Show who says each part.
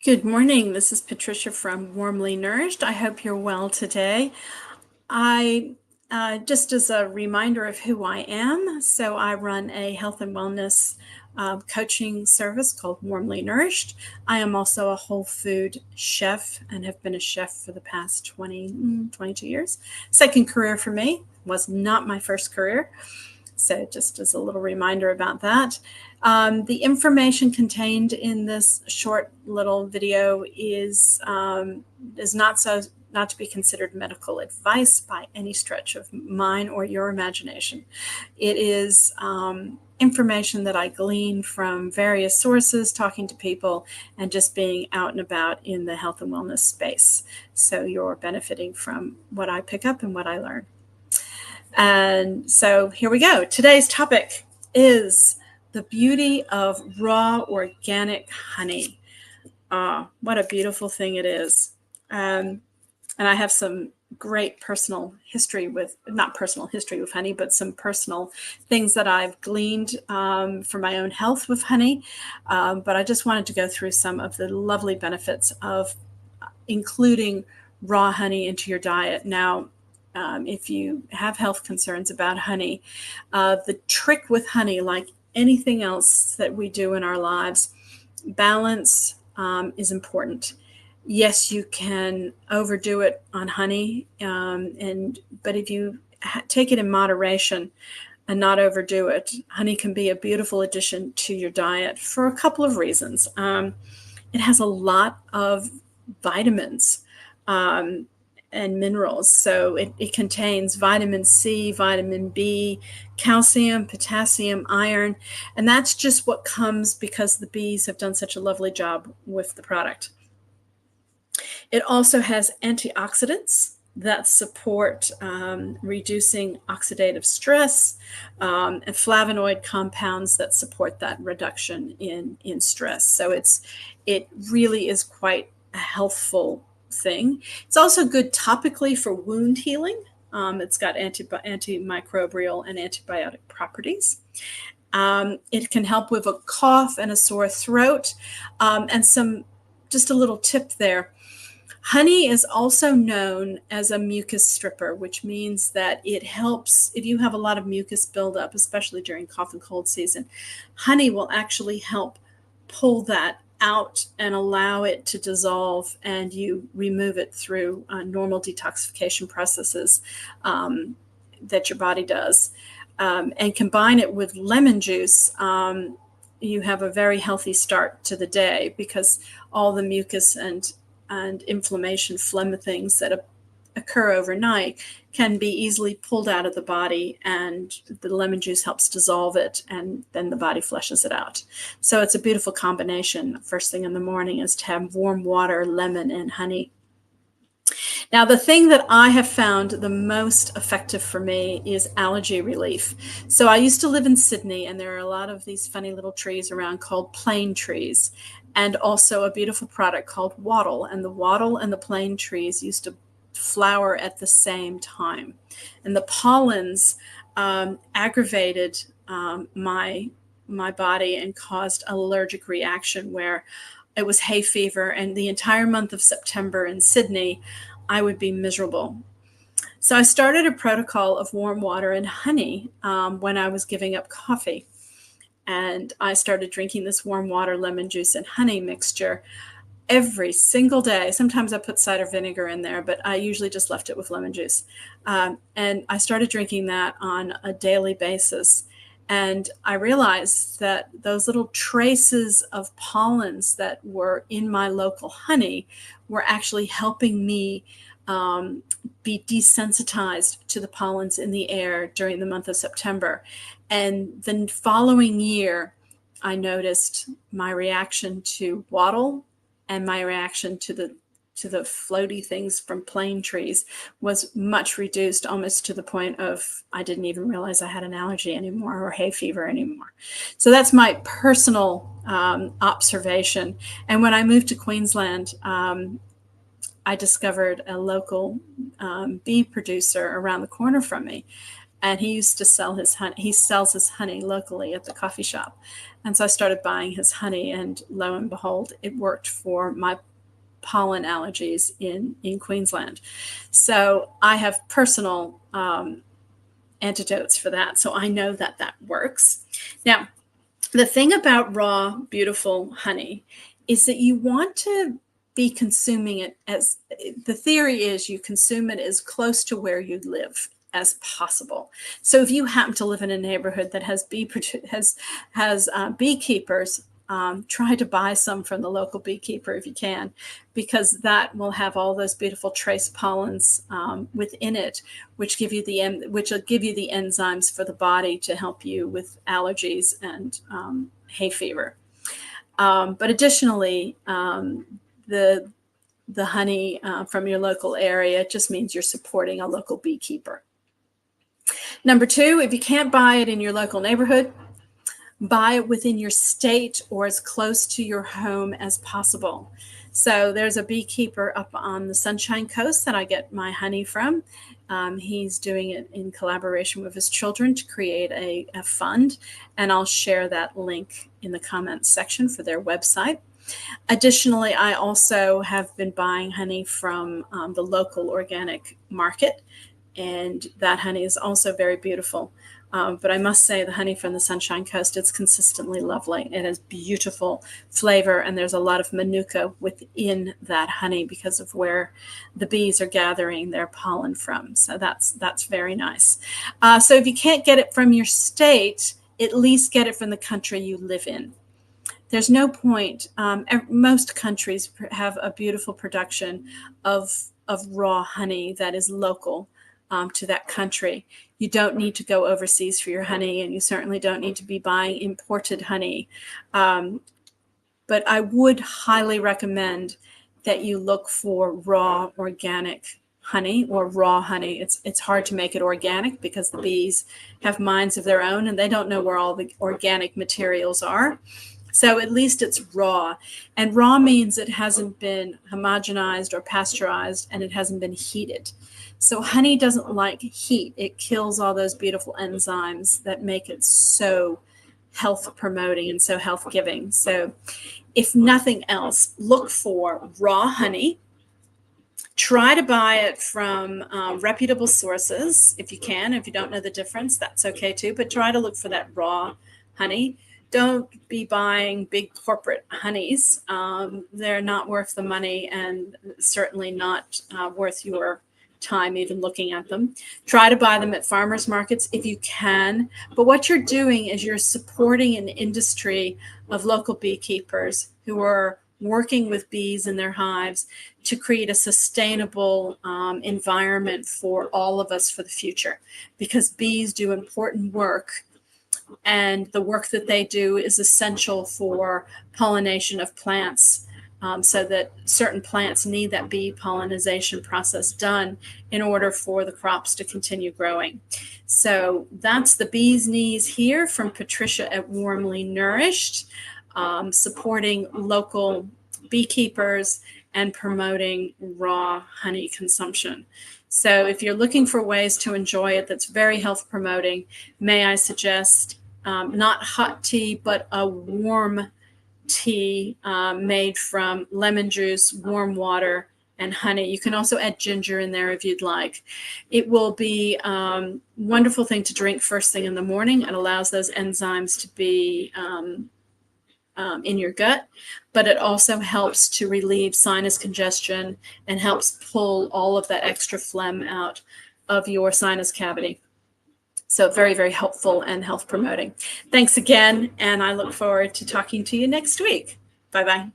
Speaker 1: Good morning. This is Patricia from Warmly Nourished. I hope you're well today. I just as a reminder of who I am, so I run a health and wellness coaching service called Warmly Nourished. I am also a whole food chef and have been a chef for the past 22 years. Second career for me, was not my first career. So just as a little reminder about that. The information contained in this short little video is not to be considered medical advice by any stretch of mine or your imagination. It is information that I glean from various sources, talking to people, and just being out and about in the health and wellness space. So you're benefiting from what I pick up and what I learn. And so here we go. Today's topic is the beauty of raw organic honey. What a beautiful thing it is. And I have some great personal history with, not personal history with honey, but some personal things that I've gleaned for my own health with honey. But I just wanted to go through some of the lovely benefits of including raw honey into your diet. Now, if you have health concerns about honey, the trick with honey, like anything else that we do in our lives, balance is important. Yes, you can overdo it on honey, but if you take it in moderation and not overdo it, honey can be a beautiful addition to your diet for a couple of reasons. It has a lot of vitamins and minerals. So it contains vitamin C, vitamin B, calcium, potassium, iron, and that's just what comes because the bees have done such a lovely job with the product. It also has antioxidants that support reducing oxidative stress, and flavonoid compounds that support that reduction in stress. So it really is quite a healthful thing. It's also good topically for wound healing. It's got antimicrobial and antibiotic properties. It can help with a cough and a sore throat. And just a little tip there. Honey is also known as a mucus stripper, which means that it helps if you have a lot of mucus buildup, especially during cough and cold season. Honey will actually help pull that out and allow it to dissolve, and you remove it through normal detoxification processes that your body does. And combine it with lemon juice, you have a very healthy start to the day because all the mucus and inflammation, phlegm things that occur overnight can be easily pulled out of the body, and the lemon juice helps dissolve it, and then the body flushes it out. So it's a beautiful combination. First thing in the morning is to have warm water, lemon, and honey. Now, the thing that I have found the most effective for me is allergy relief. So I used to live in Sydney, and there are a lot of these funny little trees around called plane trees, and also a beautiful product called wattle. And the wattle and the plane trees used to flower at the same time. And the pollens aggravated my body and caused an allergic reaction where it was hay fever. And the entire month of September in Sydney, I would be miserable. So I started a protocol of warm water and honey when I was giving up coffee. And I started drinking this warm water, lemon juice, and honey mixture every single day. Sometimes I put cider vinegar in there, but I usually just left it with lemon juice. And I started drinking that on a daily basis. And I realized that those little traces of pollens that were in my local honey were actually helping me be desensitized to the pollens in the air during the month of September. And the following year, I noticed my reaction to wattle and my reaction to the floaty things from plane trees was much reduced, almost to the point of I didn't even realize I had an allergy anymore or hay fever anymore. So that's my personal observation. And when I moved to Queensland, I discovered a local bee producer around the corner from me. and he used to sell his honey. He sells his honey locally at the coffee shop. And so I started buying his honey, and lo and behold, it worked for my pollen allergies in Queensland. So I have personal antidotes for that. So I know that that works. Now, the thing about raw, beautiful honey is that you want to be consuming it as, the theory is you consume it as close to where you live as possible. So if you happen to live in a neighborhood that has beekeepers, try to buy some from the local beekeeper if you can, because that will have all those beautiful trace pollens within it, which will give you the enzymes for the body to help you with allergies and hay fever. But additionally, the honey from your local area just means you're supporting a local beekeeper. Number two, if you can't buy it in your local neighborhood, buy it within your state or as close to your home as possible. So there's a beekeeper up on the Sunshine Coast that I get my honey from. He's doing it in collaboration with his children to create a fund, and I'll share that link in the comments section for their website. Additionally, I also have been buying honey from the local organic market, and that honey is also very beautiful. But I must say the honey from the Sunshine Coast, it's consistently lovely. It has beautiful flavor, and there's a lot of manuka within that honey because of where the bees are gathering their pollen from. So that's very nice. So if you can't get it from your state, at least get it from the country you live in. There's no point. Most countries have a beautiful production of raw honey that is local to that country. You don't need to go overseas for your honey, and you certainly don't need to be buying imported honey. But I would highly recommend that you look for raw organic honey or raw honey. It's hard to make it organic because the bees have minds of their own and they don't know where all the organic materials are. So at least it's raw. And raw means it hasn't been homogenized or pasteurized, and it hasn't been heated. So honey doesn't like heat. It kills all those beautiful enzymes that make it so health promoting and so health giving. So if nothing else, look for raw honey. Try to buy it from reputable sources if you can. If you don't know the difference, that's okay too. But try to look for that raw honey. Don't be buying big corporate honeys. They're not worth the money, and certainly not worth your time even looking at them. Try to buy them at farmers markets if you can. But what you're doing is you're supporting an industry of local beekeepers who are working with bees in their hives to create a sustainable environment for all of us for the future, because bees do important work. And the work that they do is essential for pollination of plants, so that certain plants need that bee pollination process done in order for the crops to continue growing. So that's the bee's knees here from Patricia at Warmly Nourished, supporting local beekeepers and promoting raw honey consumption. So if you're looking for ways to enjoy it that's very health promoting, may I suggest not hot tea, but a warm tea made from lemon juice, warm water, and honey. You can also add ginger in there if you'd like. It will be a wonderful thing to drink first thing in the morning. It allows those enzymes to be in your gut, but it also helps to relieve sinus congestion and helps pull all of that extra phlegm out of your sinus cavity. So very, very helpful and health promoting. Thanks again, and I look forward to talking to you next week. Bye-bye.